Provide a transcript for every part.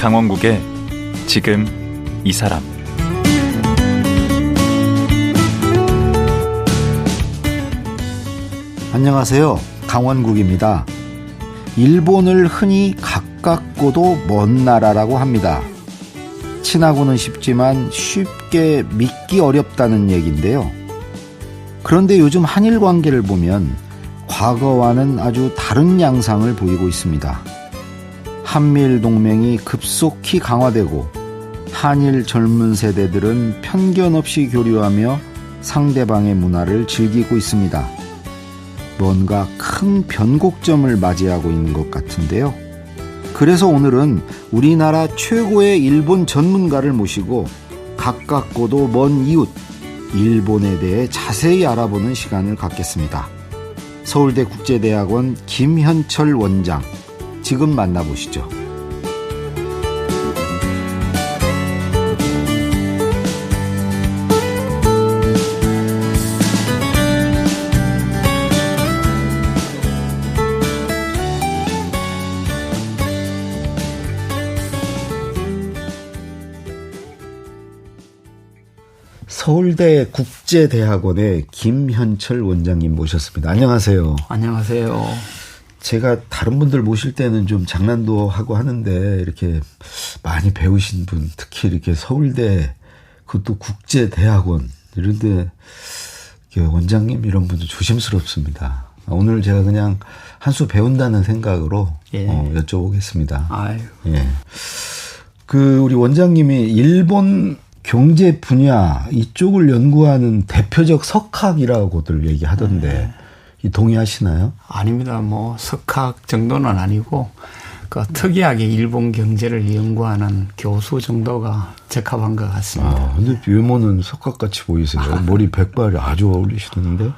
강원국의 지금 이 사람. 안녕하세요. 강원국입니다. 일본을 흔히 가깝고도 먼 나라라고 합니다. 친하고는 쉽지만 쉽게 믿기 어렵다는 얘기인데요. 그런데 요즘 한일 관계를 보면 과거와는 아주 다른 양상을 보이고 있습니다. 한미일 동맹이 급속히 강화되고 한일 젊은 세대들은 편견 없이 교류하며 상대방의 문화를 즐기고 있습니다. 뭔가 큰 변곡점을 맞이하고 있는 것 같은데요. 그래서 오늘은 우리나라 최고의 일본 전문가를 모시고 가깝고도 먼 이웃 일본에 대해 자세히 알아보는 시간을 갖겠습니다. 서울대 국제대학원 김현철 원장, 지금 만나보시죠. 서울대 국제대학원의 김현철 원장님 모셨습니다. 안녕하세요. 안녕하세요. 제가 다른 분들 모실 때는 좀 장난도 하고 하는데 이렇게 많이 배우신 분, 특히 이렇게 서울대, 그것도 국제대학원 이런데 원장님 이런 분도 조심스럽습니다. 오늘 제가 그냥 한 수 배운다는 생각으로 여쭤보겠습니다. 아유. 예. 우리 원장님이 일본 경제 분야 이쪽을 연구하는 대표적 석학이라고들 얘기하던데 동의하시나요? 아닙니다. 석학 정도는 아니고 특이하게 일본 경제를 연구하는 교수 정도가 적합한 것 같습니다. 근데 외모는 석학같이 보이세요. 머리 백발이 아주 어울리시는데.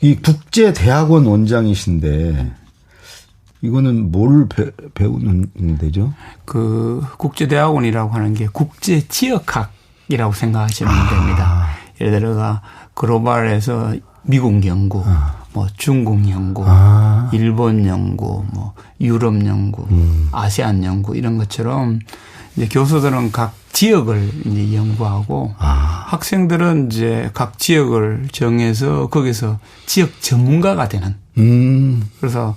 이 국제대학원 원장이신데 이거는 뭘 배우는 데죠? 국제대학원이라고 하는 게 국제지역학이라고 생각하시면 됩니다. 예를 들어가 글로벌에서 미국 연구, 중국 연구, 일본 연구, 유럽 연구, 아세안 연구 이런 것처럼 이제 교수들은 각 지역을 이제 연구하고 학생들은 이제 각 지역을 정해서 거기서 지역 전문가가 되는. 그래서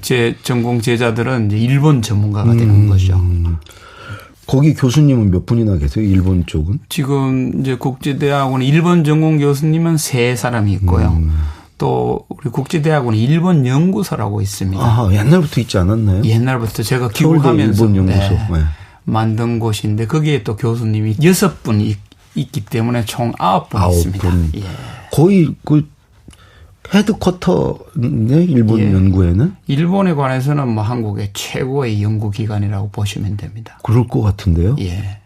제 전공 제자들은 이제 일본 전문가가 되는 거죠. 거기 교수님은 몇 분이나 계세요? 일본 쪽은? 지금 이제 국제대학원 일본 전공 교수님은 3사람이 있고요. 또 우리 국제대학원에 일본 연구소라고 있습니다. 옛날부터 있지 않았나요? 옛날부터 제가 기록하면서 일본 연구소. 네. 만든 곳인데 거기에 또 교수님이 6분 있기 때문에 총 9분 있습니다. 예. 거의 헤드쿼터네, 일본 연구에는? 일본에 관해서는 한국의 최고의 연구기관이라고 보시면 됩니다. 그럴 것 같은데요? 예.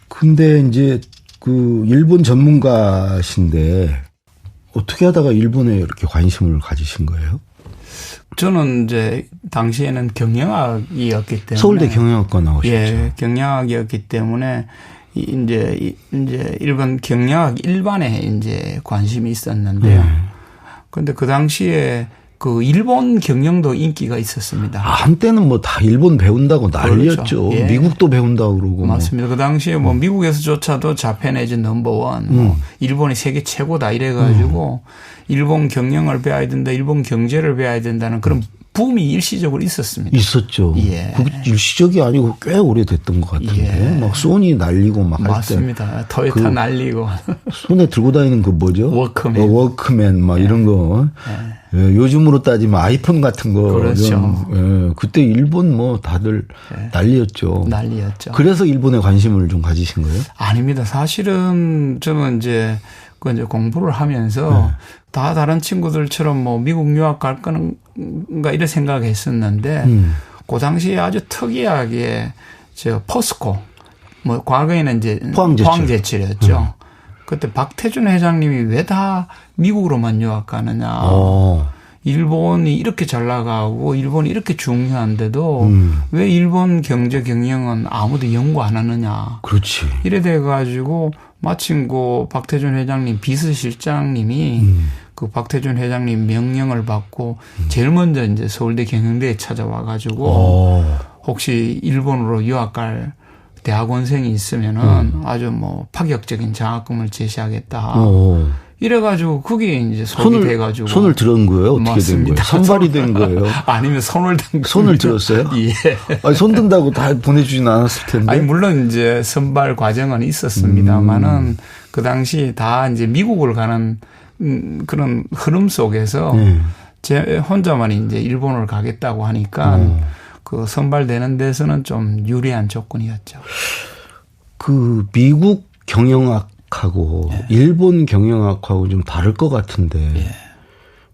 근데 이제 일본 전문가신데 어떻게 하다가 일본에 이렇게 관심을 가지신 거예요? 저는 이제 당시에는 경영학이었기 때문에. 서울대 경영학과 나오셨죠? 예, 경영학이었기 때문에 이제 일본 경영학 일반에 이제 관심이 있었는데요. 그런데 그 당시에 일본 경영도 인기가 있었습니다. 한때는 다 일본 배운다고 난리였죠. 그렇죠. 예. 미국도 배운다고 그러고. 맞습니다. 그 당시에 미국에서조차도 자펜에즈 넘버원, 일본이 세계 최고다 이래가지고 일본 경영을 배워야 된다, 일본 경제를 배워야 된다는 그런 붐이 일시적으로 있었습니다. 있었죠. 예. 일시적이 아니고 꽤 오래됐던 것 같은데. 예. 소니 날리고 할 때. 맞습니다. 토요타 날리고. 손에 들고 다니는 뭐죠? 워크맨 이런 거. 예. 요즘으로 따지면 아이폰 같은 거. 그렇죠. 그때 일본 다들 난리였죠. 난리였죠. 그래서 일본에 관심을 좀 가지신 거예요? 아닙니다. 사실은 저는 이제 공부를 하면서 다 다른 친구들처럼 미국 유학 갈 건가 이런 생각했었는데 그 당시에 아주 특이하게 포스코 과거에는 이제 포항제철이었죠. 그때 박태준 회장님이 왜 다 미국으로만 유학 가느냐. 일본이 이렇게 잘 나가고 일본이 이렇게 중요한데도 왜 일본 경제 경영은 아무도 연구 안 하느냐. 그렇지. 이래 돼가지고 마침 박태준 회장님 비서실장님이 박태준 회장님 명령을 받고 제일 먼저 이제 서울대 경영대에 찾아와가지고 혹시 일본으로 유학 갈 대학원생이 있으면은 아주 뭐 파격적인 장학금을 제시하겠다. 이래가지고 그게 이제 속이 돼가지고 손을 들은 거예요? 어떻게 맞습니다. 된 거예요? 선발이 된 거예요? 아니면 손을 든 손을 들었어요? 예. 아니, 손 든다고 다 보내주진 않았을 텐데. 아니 물론 이제 선발 과정은 있었습니다만은 그 당시 다 이제 미국을 가는 그런 흐름 속에서 제 혼자만 이제 일본을 가겠다고 하니까 그 선발되는 데서는 좀 유리한 조건이었죠. 그 미국 경영학하고 일본 경영학하고 좀 다를 것 같은데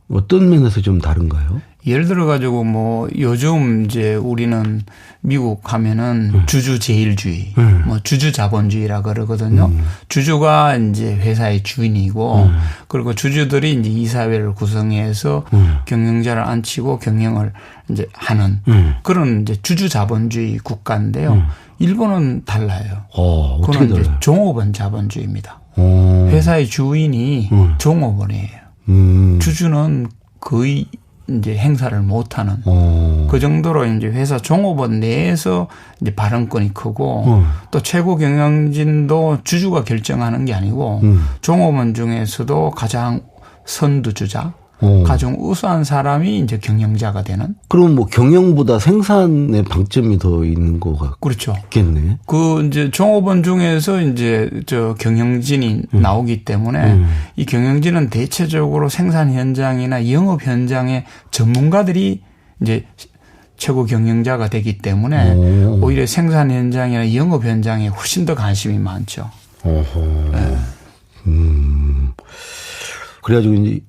어떤 면에서 좀 다른가요? 예를 들어 가지고 뭐 요즘 이제 우리는 미국 하면은 주주 제일주의, 뭐 주주 자본주의라 그러거든요. 주주가 이제 회사의 주인이고 그리고 주주들이 이제 이사회를 구성해서 경영자를 앉히고 경영을 이제 하는 그런 이제 주주 자본주의 국가인데요. 일본은 달라요. 어떻게 그건 이제 달라요? 종업원 자본주의입니다. 회사의 주인이 종업원이에요. 주주는 거의 이제 행사를 못하는 그 정도로 이제 회사 종업원 내에서 이제 발언권이 크고 또 최고 경영진도 주주가 결정하는 게 아니고 종업원 중에서도 가장 선두주자, 가장 우수한 사람이 이제 경영자가 되는. 그럼 뭐 경영보다 생산의 방점이 더 있는 거 같겠네. 그렇죠. 겠네. 그 이제 종업원 중에서 이제 저 경영진이 나오기 때문에 이 경영진은 대체적으로 생산 현장이나 영업 현장의 전문가들이 이제 최고 경영자가 되기 때문에 오히려 생산 현장이나 영업 현장에 훨씬 더 관심이 많죠. 네. 그래가지고 이제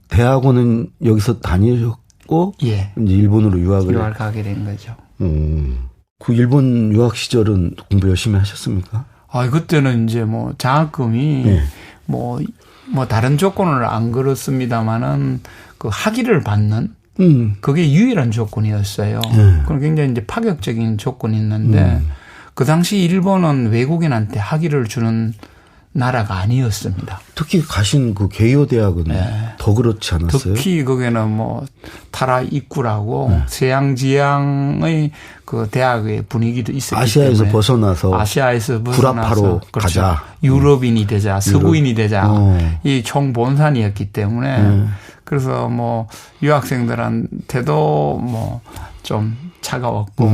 대학원은 여기서 다니셨고 예. 이제 일본으로 유학을 가게 된 거죠. 그 일본 유학 시절은 공부 열심히 하셨습니까? 아, 그때는 이제 뭐 장학금이 뭐 다른 조건을 안 걸었습니다만은 그 학위를 받는 그게 유일한 조건이었어요. 그럼 굉장히 이제 파격적인 조건이 있는데 그 당시 일본은 외국인한테 학위를 주는 나라가 아니었습니다. 특히 가신 그 개요 대학은 더 그렇지 않았어요? 특히 거기는 뭐 타라 입구라고 서양지향의 그 대학의 분위기도 있었기 아시아에서 때문에 벗어나서 구라파로 그렇죠. 가자. 유럽인이 되자, 서구인이 되자 이 총본산이었기 때문에 그래서 뭐 유학생들한테도 뭐 좀 차가웠고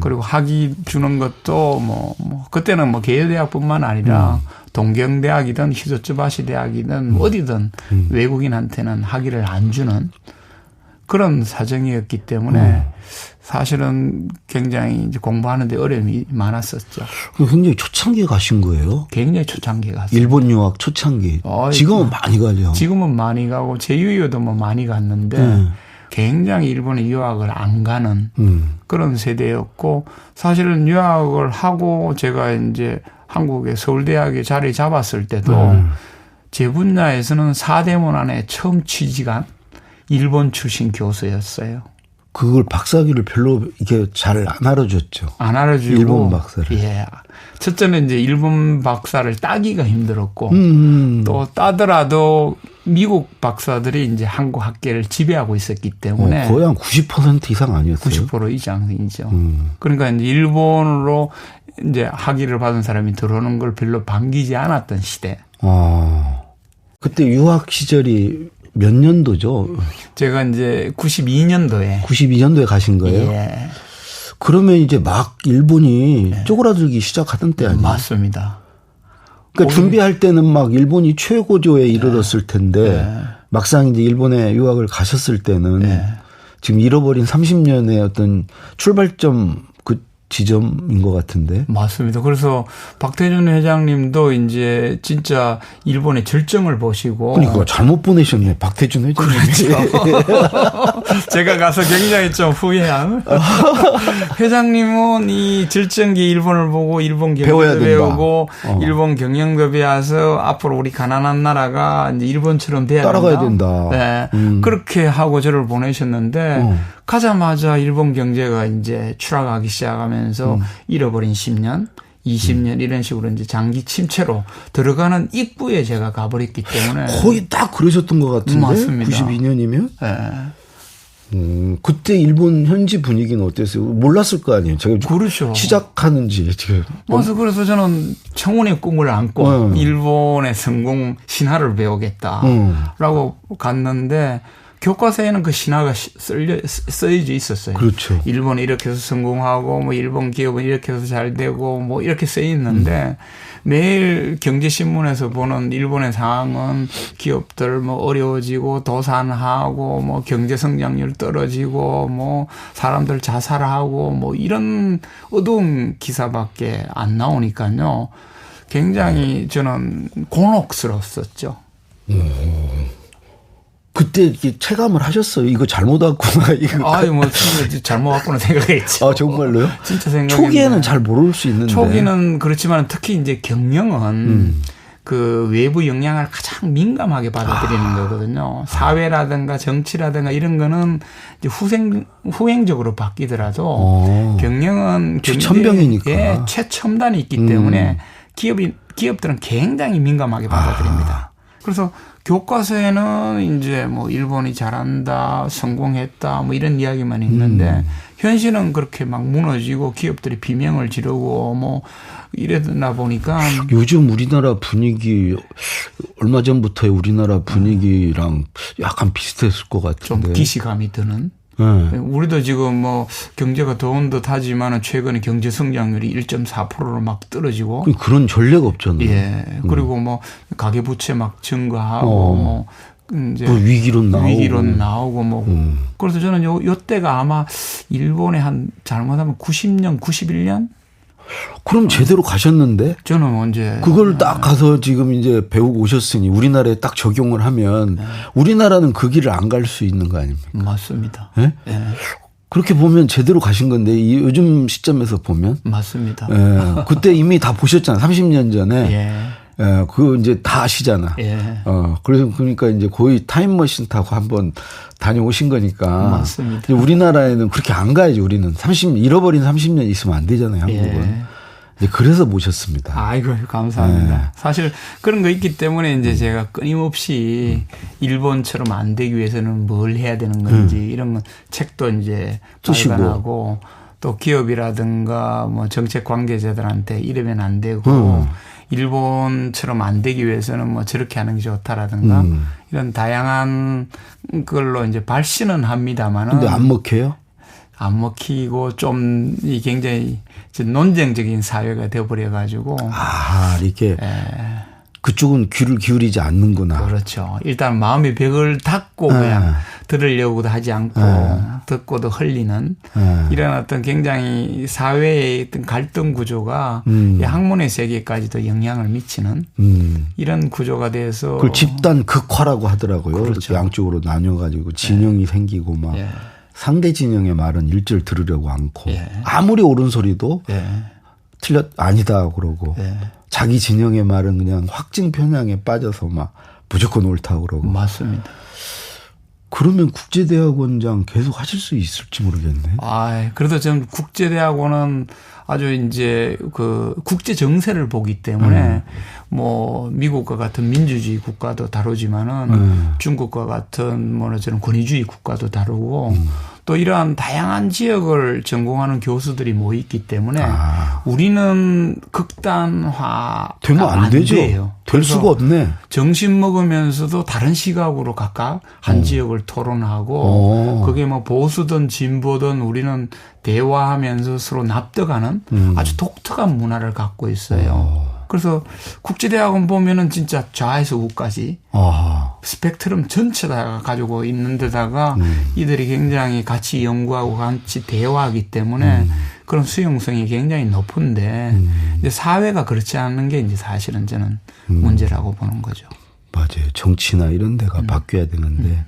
그리고 학위 주는 것도 뭐 그때는 뭐 개요대학뿐만 아니라 동경대학이든 히조츠바시 대학이든 어디든 외국인한테는 학위를 안 주는 그런 사정이었기 때문에 사실은 굉장히 이제 공부하는데 어려움이 많았었죠. 굉장히 초창기에 가신 거예요? 굉장히 초창기에 갔어요. 일본 유학 초창기. 지금은 많이 가죠. 지금은 많이 가고 제유여도 뭐 많이 갔는데 굉장히 일본에 유학을 안 가는 그런 세대였고 사실은 유학을 하고 제가 이제 한국의 서울대학에 자리 잡았을 때도 제 분야에서는 4대문 안에 처음 취직한 일본 출신 교수였어요. 그걸 박사학위를 별로 이게 잘 안 알아줬죠. 안 알아주고. 일본 박사를. 예. 첫째는 이제 일본 박사를 따기가 힘들었고 또 따더라도 미국 박사들이 이제 한국 학계를 지배하고 있었기 때문에 거의 한 90% 이상 아니었어요? 90% 이상이죠. 그러니까 이제 일본으로 이제 학위를 받은 사람이 들어오는 걸 별로 반기지 않았던 시대. 그때 유학 시절이 몇 년도죠? 제가 이제 92년도에. 92년도에 가신 거예요? 예. 그러면 이제 막 일본이 쪼그라들기 시작하던 때 아니에요? 맞습니다. 그러니까 준비할 때는 막 일본이 최고조에 이르렀을 텐데 막상 이제 일본에 유학을 가셨을 때는 지금 잃어버린 30년의 어떤 출발점 그 지점인 것 같은데. 맞습니다. 그래서 박태준 회장님도 이제 진짜 일본의 절정을 보시고. 그러니까 잘못 보내셨네. 박태준 회장님. 그렇죠. 제가 가서 굉장히 좀 후회한. 회장님은 이 절정기 일본을 보고 일본 경영도 배우고 일본 경영도 배워서 앞으로 우리 가난한 나라가 이제 일본처럼 돼야 따라가야 된다. 네. 그렇게 하고 저를 보내셨는데 가자마자 일본 경제가 이제 추락하기 시작하면서 잃어버린 10년, 20년 이런 식으로 이제 장기 침체로 들어가는 입구에 제가 가버렸기 때문에 거의 딱 그러셨던 것 같은데. 맞습니다. 92년이면. 네. 그때 일본 현지 분위기는 어땠어요? 몰랐을 거 아니에요. 제가 그렇죠. 시작하는지 지금. 그래서 저는 청운의 꿈을 안고 일본의 성공 신화를 배우겠다라고 갔는데 교과서에는 그 신화가 써져 있었어요. 그렇죠. 일본이 이렇게 해서 성공하고 뭐 일본 기업은 이렇게 해서 잘 되고 뭐 이렇게 써 있는데 매일 경제신문에서 보는 일본의 상황은 기업들 뭐 어려워지고 도산하고 뭐 경제 성장률 떨어지고 뭐 사람들 자살하고 뭐 이런 어두운 기사밖에 안 나오니까요. 굉장히 저는 곤혹스러웠었죠. 그때 이렇게 체감을 하셨어요. 이거 잘못 왔구나. 아유, 뭐, 진짜 잘못 왔구나 생각했죠. 아, 정말로요? 진짜 생각했는데. 초기에는 잘 모를 수 있는데. 초기는 그렇지만 특히 이제 경영은 그 외부 영향을 가장 민감하게 받아들이는 거거든요. 사회라든가 정치라든가 이런 거는 이제 후행적으로 바뀌더라도 경영은 최첨병이니까. 예, 최첨단이 있기 때문에 기업들은 굉장히 민감하게 받아들입니다. 그래서 교과서에는 이제 뭐 일본이 잘한다, 성공했다, 뭐 이런 이야기만 있는데 현실은 그렇게 막 무너지고 기업들이 비명을 지르고 뭐 이러다 보니까 요즘 우리나라 분위기 얼마 전부터의 우리나라 분위기랑 약간 비슷했을 것 같은데. 좀 기시감이 드는. 네. 우리도 지금 뭐 경제가 더운 듯 하지만은 최근에 경제 성장률이 1.4%로 막 떨어지고. 그런 전례가 없잖아요. 예. 그리고 뭐 가계부채 막 증가하고 뭐 이제 뭐 위기론 나오고 뭐. 그래서 저는 요 때가 아마 일본에 한 잘못하면 90년, 91년? 그럼 제대로 가셨는데? 저는 언제 그걸 딱 가서 지금 이제 배우고 오셨으니 우리나라에 딱 적용을 하면 우리나라는 그 길을 안 갈 수 있는 거 아닙니까? 맞습니다. 네? 예. 그렇게 보면 제대로 가신 건데 요즘 시점에서 보면 맞습니다. 예. 그때 이미 다 보셨잖아요. 30년 전에. 예. 예. 그거 이제 다 아시잖아. 예. 그래서 그러니까 이제 거의 타임머신 타고 한번 다녀오신 거니까. 맞습니다. 우리나라에는 그렇게 안 가야지. 우리는 잃어버린 30년 있으면 안 되잖아요. 한국은. 예. 이제 그래서 모셨습니다. 아이고, 감사합니다. 네. 사실 그런 거 있기 때문에 이제 제가 끊임없이 일본처럼 안 되기 위해서는 뭘 해야 되는 건지 이런 건 책도 이제 발간하고 또 기업이라든가 뭐 정책 관계자들한테 이러면 안 되고 일본처럼 안 되기 위해서는 뭐 저렇게 하는 게 좋다라든가 이런 다양한 걸로 이제 발신은 합니다만은. 근데 안 먹혀요? 안 먹히고 좀 굉장히 논쟁적인 사회가 되어버려 가지고. 이렇게. 그쪽은 귀를 기울이지 않는구나. 그렇죠. 일단 마음의 벽을 닫고 그냥 들으려고도 하지 않고 듣고도 흘리는 이런 어떤 굉장히 사회의 어떤 갈등 구조가 이 학문의 세계까지도 영향을 미치는 이런 구조가 돼서. 그걸 집단 극화라고 하더라고요. 그렇죠. 나쪽으로 나뉘어가지고 진영이 생기고 막. 예. 상대 진영의 말은 일절 들으려고 않고 아무리 옳은 소리도 아니다 그러고 자기 진영의 말은 그냥 확증 편향에 빠져서 막 무조건 옳다 그러고. 맞습니다. 그러면 국제대학원장 계속 하실 수 있을지 모르겠네. 그래도 저는 국제대학원은 아주 이제 그 국제 정세를 보기 때문에 뭐 미국과 같은 민주주의 국가도 다루지만은 중국과 같은 뭐 저는 권위주의 국가도 다루고 또 이러한 다양한 지역을 전공하는 교수들이 모여 있기 때문에 우리는 극단화 되면 안 되죠. 돼요. 될 수가 없네. 점심 먹으면서도 다른 시각으로 각각 한 지역을 토론하고 그게 뭐 보수든 진보든 우리는 대화하면서 서로 납득하는 아주 독특한 문화를 갖고 있어요. 그래서 국제대학원 보면은 진짜 좌에서 우까지 스펙트럼 전체 다 가지고 있는 데다가 이들이 굉장히 같이 연구하고 같이 대화하기 때문에 그런 수용성이 굉장히 높은데 이제 사회가 그렇지 않은 게 이제 사실은 저는 문제라고 보는 거죠. 맞아요. 정치나 이런 데가 바뀌어야 되는데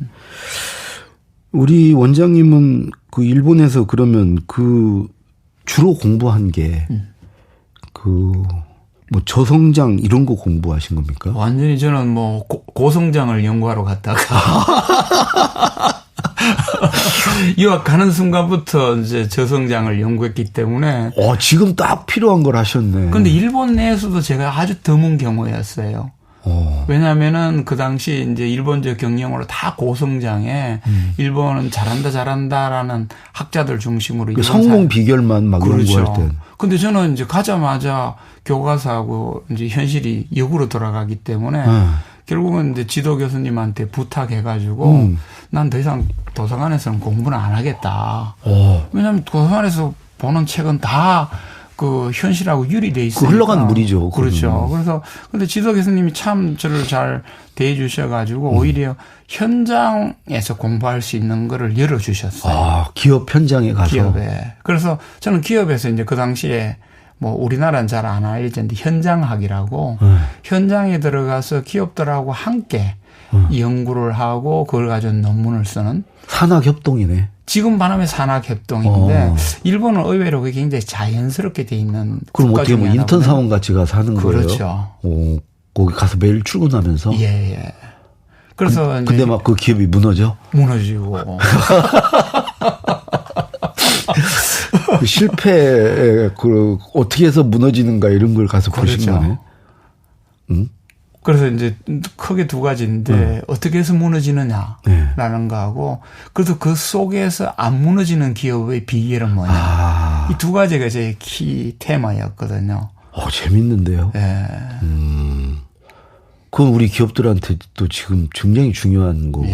우리 원장님은 그 일본에서 그러면 그 주로 공부한 게 뭐 저성장 이런 거 공부하신 겁니까? 완전히 저는 뭐 고성장을 연구하러 갔다가 유학 가는 순간부터 이제 저성장을 연구했기 때문에. 지금 딱 필요한 걸 하셨네. 그런데 일본 내에서도 제가 아주 드문 경우였어요. 왜냐하면은 그 당시 이제 일본적 경영으로 다 고성장에 일본은 잘한다라는 학자들 중심으로 그 성공 비결만 막 그렇죠. 연구할 때. 근데 저는 이제 가자마자 교과서하고 이제 현실이 역으로 돌아가기 때문에 결국은 이제 지도 교수님한테 부탁해가지고 난 더 이상 도서관에서는 공부는 안 하겠다. 왜냐하면 도서관에서 보는 책은 다 그 현실하고 유리돼 있으니까. 그 흘러간 물이죠. 그렇죠. 그래서 근데 지도 교수님이 참 저를 잘 대해 주셔가지고 오히려 현장에서 공부할 수 있는 거를 열어주셨어요. 아, 기업 현장에 가서. 기업에. 그래서 저는 기업에서 이제 그 당시에 뭐 우리나라는 잘 안 알려졌는데 현장학이라고 현장에 들어가서 기업들하고 함께 연구를 하고 그걸 가지고 논문을 쓰는 산학협동이네. 지금 말하면 산학협동인데 일본은 의외로 그게 굉장히 자연스럽게 돼 있는 그럼 국가 어떻게 중에 뭐 인턴 사원 같이 가서 하는 거예요? 그렇죠. 오, 거기 가서 매일 출근하면서. 예. 그래서 근데 막 그 기업이 무너져? 무너지고. 그 실패 그 어떻게 해서 무너지는가 이런 걸 가서 그렇죠. 보신 거네. 응? 그래서 이제 크게 두 가지인데 어떻게 해서 무너지느냐라는 거하고 그래도 그 속에서 안 무너지는 기업의 비결은 뭐냐. 이 두 가지가 제 키 테마였거든요. 재밌는데요. 예. 그건 우리 기업들한테 또 지금 굉장히 중요한 거고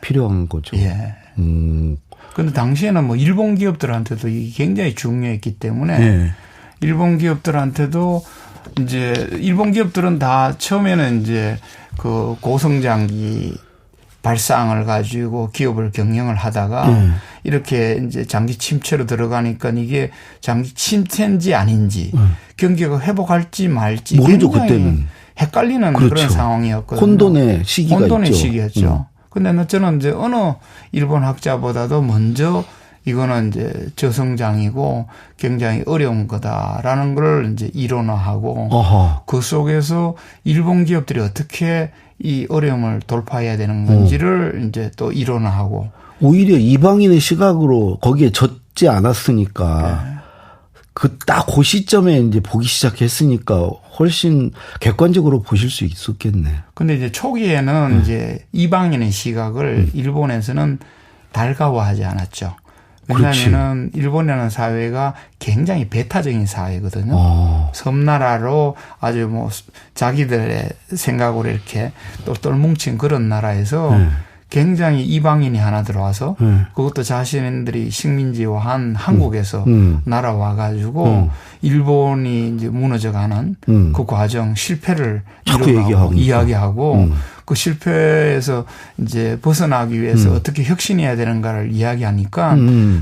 필요한 거죠. 예. 근데 당시에는 뭐 일본 기업들한테도 이게 굉장히 중요했기 때문에 일본 기업들한테도 이제 일본 기업들은 다 처음에는 이제 그 고성장기 발상을 가지고 기업을 경영을 하다가 이렇게 이제 장기 침체로 들어가니까 이게 장기 침체인지 아닌지 경기가 회복할지 말지 모르죠 그때는 헷갈리는 그렇죠. 그런 상황이었거든요. 혼돈의 시기가 혼돈의 있죠. 시기였죠. 근데 저는 이제 어느 일본 학자보다도 먼저 이거는 이제 저성장이고 굉장히 어려운 거다라는 걸 이제 이론화하고 그 속에서 일본 기업들이 어떻게 이 어려움을 돌파해야 되는 건지를 이제 또 이론화하고 오히려 이방인의 시각으로 거기에 젖지 않았으니까 그 딱 그 시점에 이제 보기 시작했으니까 훨씬 객관적으로 보실 수 있었겠네. 근데 이제 초기에는 이제 이방인의 시각을 일본에서는 달가워하지 않았죠. 왜냐하면은 일본이라는 사회가 굉장히 배타적인 사회거든요. 섬나라로 아주 뭐 자기들의 생각으로 이렇게 똘똘 뭉친 그런 나라에서 굉장히 이방인이 하나 들어와서 그것도 자신들이 식민지화한 한국에서 날아와 가지고 일본이 이제 무너져가는 그 과정 실패를 이야기하고 그 실패에서 이제 벗어나기 위해서 어떻게 혁신해야 되는가를 이야기하니까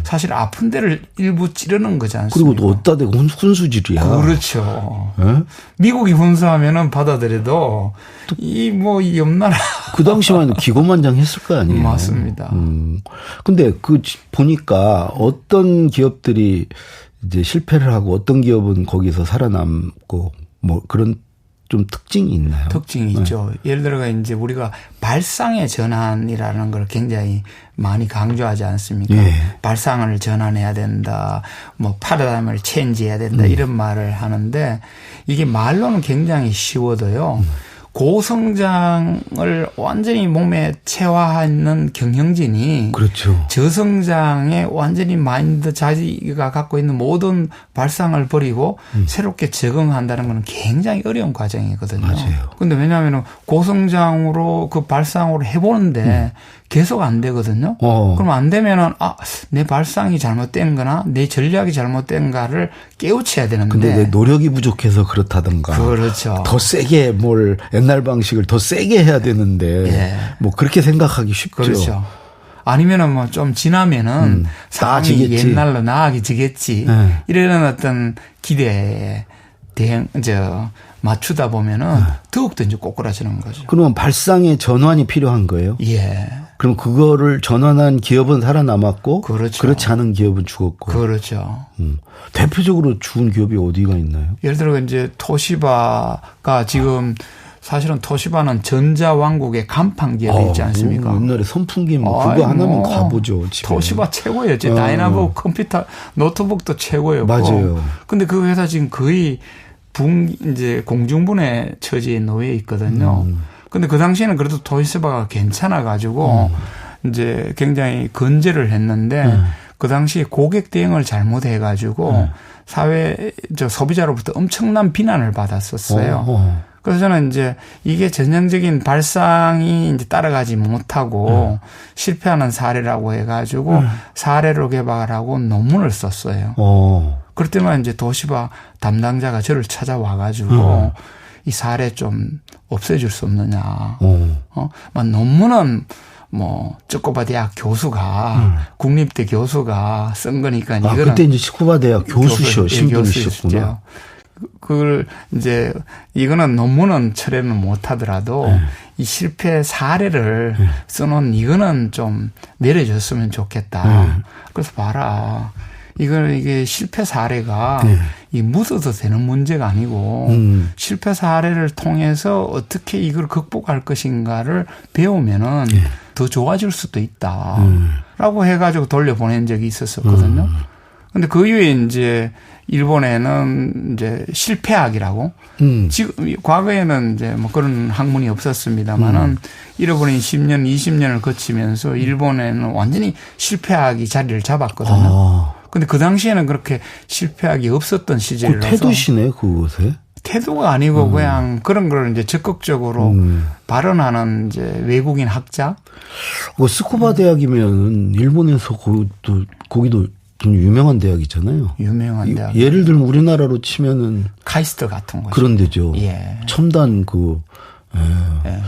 사실 아픈 데를 일부 찌르는 거지 않습니까? 그리고 또 어디다 대고 훈수질이야. 그렇죠. 네? 미국이 훈수하면은 받아들여도 이 뭐 이 옆나라 그 당시만 기고만장했을 거 아니에요. 맞습니다. 근데 그 보니까 어떤 기업들이 이제 실패를 하고 어떤 기업은 거기서 살아남고 뭐 그런 좀 특징이 있나요? 특징이 있죠. 예를 들어가 이제 우리가 발상의 전환이라는 걸 굉장히 많이 강조하지 않습니까? 발상을 전환해야 된다. 뭐 파라다임을 체인지해야 된다. 이런 말을 하는데 이게 말로는 굉장히 쉬워도요. 고성장을 완전히 몸에 체화하는 경영진이 그렇죠. 저성장에 완전히 마인드 자기가 갖고 있는 모든 발상을 버리고 새롭게 적응한다는 건 굉장히 어려운 과정이거든요. 맞아요. 근데 왜냐하면 고성장으로 그 발상으로 해보는데 계속 안 되거든요. 그럼 안 되면은 내 발상이 잘못된 거나 내 전략이 잘못된가를 깨우쳐야 되는데. 근데 내 노력이 부족해서 그렇다던가. 그렇죠. 더 세게 뭘 옛날 방식을 더 세게 해야 되는데 뭐 그렇게 생각하기 쉽죠. 그렇죠. 아니면은 뭐 좀 지나면은 상황이 옛날로 나아지겠지. 이런 어떤 기대에 맞추다 보면은 더욱더 이제 꼬꾸라지는 거죠. 그러면 발상의 전환이 필요한 거예요? 예. 그럼 그거를 전환한 기업은 살아남았고, 그렇죠. 그렇지 않은 기업은 죽었고. 그렇죠. 대표적으로 죽은 기업이 어디가 있나요? 예를 들어 이제 토시바가 지금 사실은 토시바는 전자왕국의 간판 기업이 있지 않습니까? 옛날에 선풍기 뭐 그거 하나면 가보죠. 집에. 토시바 최고예요. 다이나믹 컴퓨터 노트북도 최고였고. 맞아요. 근데 그 회사 지금 거의 이제 공중분해 처지에 놓여 있거든요. 근데 그 당시에는 그래도 도이치바가 괜찮아가지고 이제 굉장히 건재를 했는데 그 당시에 고객 대응을 잘못해가지고 소비자로부터 엄청난 비난을 받았었어요. 그래서 저는 이제 이게 전형적인 발상이 이제 따라가지 못하고 실패하는 사례라고 해가지고 사례로 개발하고 논문을 썼어요. 그럴 때만 이제 도시바 담당자가 저를 찾아와가지고 이 사례 좀 없애줄 수 없느냐. 논문은 뭐 츠쿠바 대학 교수가 국립대 교수가 쓴 거니까 이거는 그때 이제 츠쿠바 대학 교수시오 신분이셨구나. 그걸 이제 이거는 논문은 철회는 못 하더라도 이 실패 사례를 써놓은 이거는 좀 내려줬으면 좋겠다. 그래서 봐라. 이게 실패 사례가 이 묻어도 되는 문제가 아니고 실패 사례를 통해서 어떻게 이걸 극복할 것인가를 배우면은 더 좋아질 수도 있다. 라고 해가지고 돌려보낸 적이 있었거든요. 근데 그 이후에 이제 일본에는 이제 실패학이라고 지금 과거에는 이제 뭐 그런 학문이 없었습니다만은 잃어버린 10년, 20년을 거치면서 일본에는 완전히 실패학이 자리를 잡았거든요. 근데 그 당시에는 그렇게 실패학이 없었던 시절이라서. 태도시네, 그곳에? 태도가 아니고 그냥 그런 걸 이제 적극적으로 발언하는 이제 외국인 학자. 스쿠바 대학이면 일본에서 거기도 좀 유명한 대학이잖아요. 유명한 대학. 예를 들면 우리나라로 치면은 카이스트 같은 거죠. 그런 데죠. 예. 첨단 예.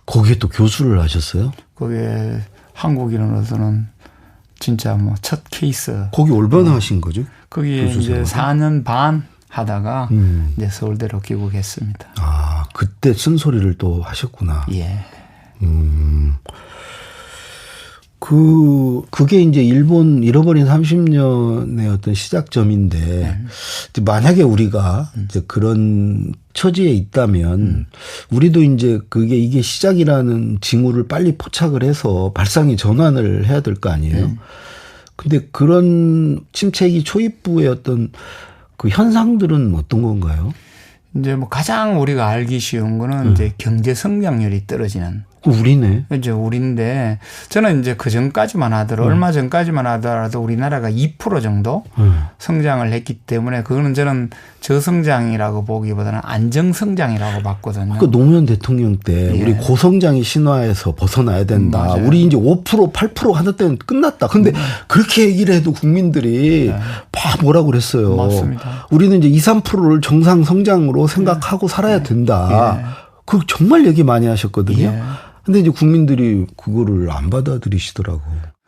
거기에 또 교수를 하셨어요? 거기에 한국인으로서는 진짜 뭐 첫 케이스. 거기 얼마나 하신 거죠? 거기에 이제 4년 반 하다가 이제 서울대로 귀국했습니다. 아, 그때 쓴소리를 또 하셨구나. 예. 그게 이제 일본 잃어버린 30년의 어떤 시작점인데, 만약에 우리가 이제 그런 처지에 있다면, 우리도 이제 이게 시작이라는 징후를 빨리 포착을 해서 발상의 전환을 해야 될 거 아니에요? 근데 그런 침체기 초입부의 어떤 그 현상들은 어떤 건가요? 이제 뭐 가장 우리가 알기 쉬운 거는 이제 경제 성장률이 떨어지는. 우리네. 이제 우리인데 저는 이제 그 전까지만 하더라도 얼마 전까지만 하더라도 우리나라가 2% 정도 성장을 했기 때문에 그거는 저는 저성장이라고 보기보다는 안정성장이라고 봤거든요. 그 노무현 대통령 때 우리 고성장의 신화에서 벗어나야 된다. 맞아요. 우리 이제 5% 8% 하는 때는 끝났다. 근데 그렇게 얘기를 해도 국민들이 막 뭐라고 그랬어요. 맞습니다. 우리는 이제 2, 3%를 정상 성장으로 생각하고 살아야 된다. 그 정말 얘기 많이 하셨거든요. 근데 이제 국민들이 그거를 안 받아들이시더라고.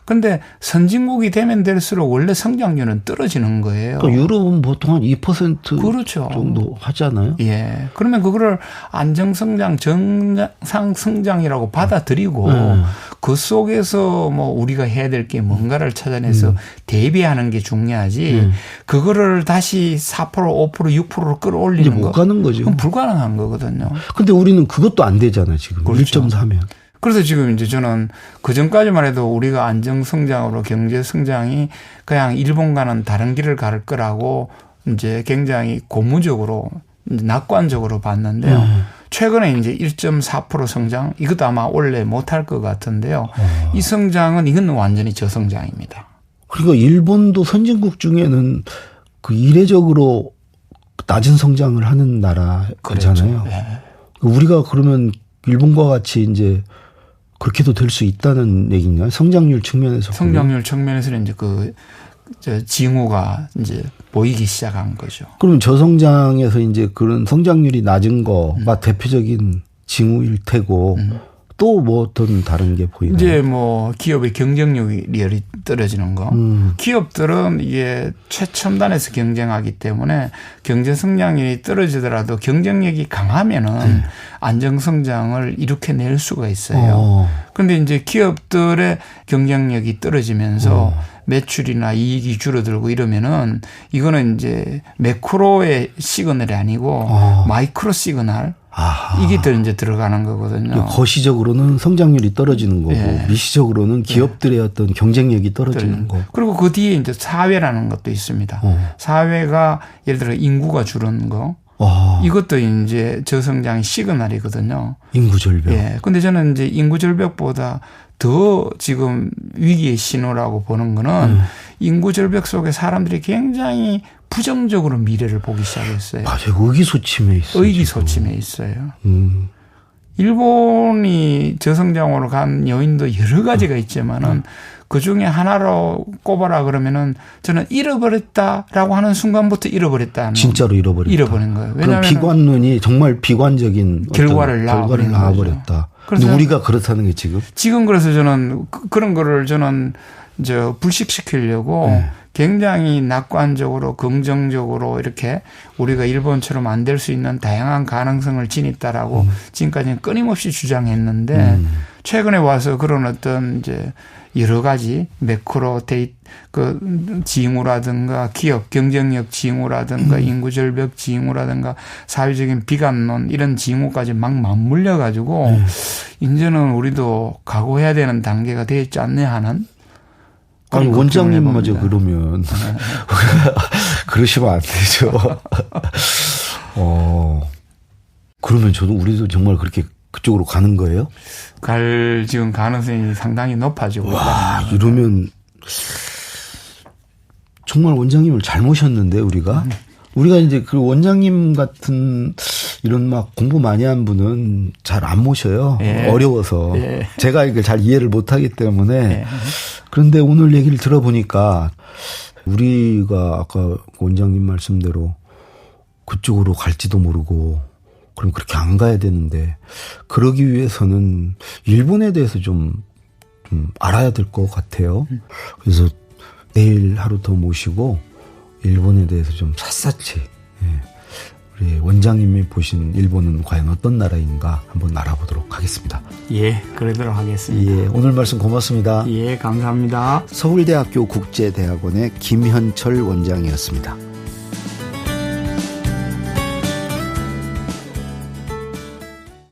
근데 선진국이 되면 될수록 원래 성장률은 떨어지는 거예요. 그러니까 유럽은 보통 한 2% 그렇죠. 정도 하잖아요. 예. 그러면 그거를 안정성장, 정상성장이라고 받아들이고 그 속에서 뭐 우리가 해야 될 게 뭔가를 찾아내서 대비하는 게 중요하지 그거를 다시 4%, 5%, 6%로 끌어올리는 이제 못 가는 거죠. 그건 불가능한 거거든요. 근데 우리는 그것도 안 되잖아요, 지금. 그렇죠. 1.4면. 그래서 지금 이제 저는 그 전까지만 해도 우리가 안정성장으로 경제성장이 그냥 일본과는 다른 길을 갈 거라고 이제 굉장히 고무적으로 이제 낙관적으로 봤는데요. 최근에 이제 1.4% 성장 이것도 아마 원래 못할 것 같은데요. 이 성장은 이건 완전히 저성장입니다. 그러니까 일본도 선진국 중에는 그 이례적으로 낮은 성장을 하는 나라잖아요. 그렇죠. 네. 우리가 그러면 일본과 같이 이제 그렇게도 될 수 있다는 얘기인가요? 성장률 측면에서. 성장률 측면에서는 이제 징후가 이제 보이기 시작한 거죠. 그러면 저성장에서 이제 그런 성장률이 낮은 거가 대표적인 징후일 테고 또 뭐 어떤 다른 게 보이나요? 이제 뭐 기업의 경쟁력이 떨어지는 거. 기업들은 이게 최첨단에서 경쟁하기 때문에 경제 성장률이 떨어지더라도 경쟁력이 강하면은 안정 성장을 일으켜낼 수가 있어요. 그런데 이제 기업들의 경쟁력이 떨어지면서 매출이나 이익이 줄어들고 이러면은 이거는 이제 매크로의 시그널이 아니고 마이크로 시그널. 이게 이제 들어가는 거거든요. 거시적으로는 성장률이 떨어지는 거고 미시적으로는 기업들의 어떤 경쟁력이 떨어지는 거. 그리고 그 뒤에 이제 사회라는 것도 있습니다. 사회가 예를 들어 인구가 줄은 거. 이것도 이제 저성장의 시그널이거든요. 인구 절벽. 예. 근데 저는 이제 인구 절벽보다 더 지금 위기의 신호라고 보는 거는 인구 절벽 속에 사람들이 굉장히 부정적으로 미래를 보기 시작했어요. 맞아요. 의기소침해 있어요. 의기소침해 있어요. 일본이 저성장으로 간 요인도 여러 가지가 있지만은 그 중에 하나로 꼽아라 그러면은 저는 잃어버렸다라고 하는 순간부터 잃어버렸다는. 진짜로 잃어버린 거예요. 왜냐하면 비관론이 정말 비관적인 결과를 낳아버렸다. 그런데 우리가 그렇다는 게 지금 그래서 저는 그런 거를 저는 불식시키려고 굉장히 낙관적으로 긍정적으로 이렇게 우리가 일본처럼 안 될 수 있는 다양한 가능성을 지녔다라고 지금까지는 끊임없이 주장했는데 최근에 와서 그런 어떤 이제 여러 가지 매크로 그 징후라든가 기업 경쟁력 징후라든가 인구 절벽 징후라든가 사회적인 비관론 이런 징후까지 막 맞물려 가지고 이제는 우리도 각오해야 되는 단계가 되지 않냐 하는. 아니 원장님마저 그러면 그러시면 안 되죠. 그러면 저도 우리도 정말 그렇게 그쪽으로 가는 거예요? 갈 지금 가능성이 상당히 높아지고 와, 이러면 정말 원장님을 잘 모셨는데 우리가 이제 그 원장님 같은 이런 막 공부 많이 한 분은 잘 안 모셔요. 예. 어려워서. 예. 제가 이걸 잘 이해를 못 하기 때문에. 예. 그런데 오늘 얘기를 들어보니까 우리가 아까 원장님 말씀대로 그쪽으로 갈지도 모르고 그럼 그렇게 안 가야 되는데 그러기 위해서는 일본에 대해서 좀 알아야 될 것 같아요. 그래서 내일 하루 더 모시고 일본에 대해서 좀 샅샅이 우리 원장님이 보신 일본은 과연 어떤 나라인가 한번 알아보도록 하겠습니다. 예, 그러도록 하겠습니다. 예, 오늘 말씀 고맙습니다. 예, 감사합니다. 서울대학교 국제대학원의 김현철 원장이었습니다.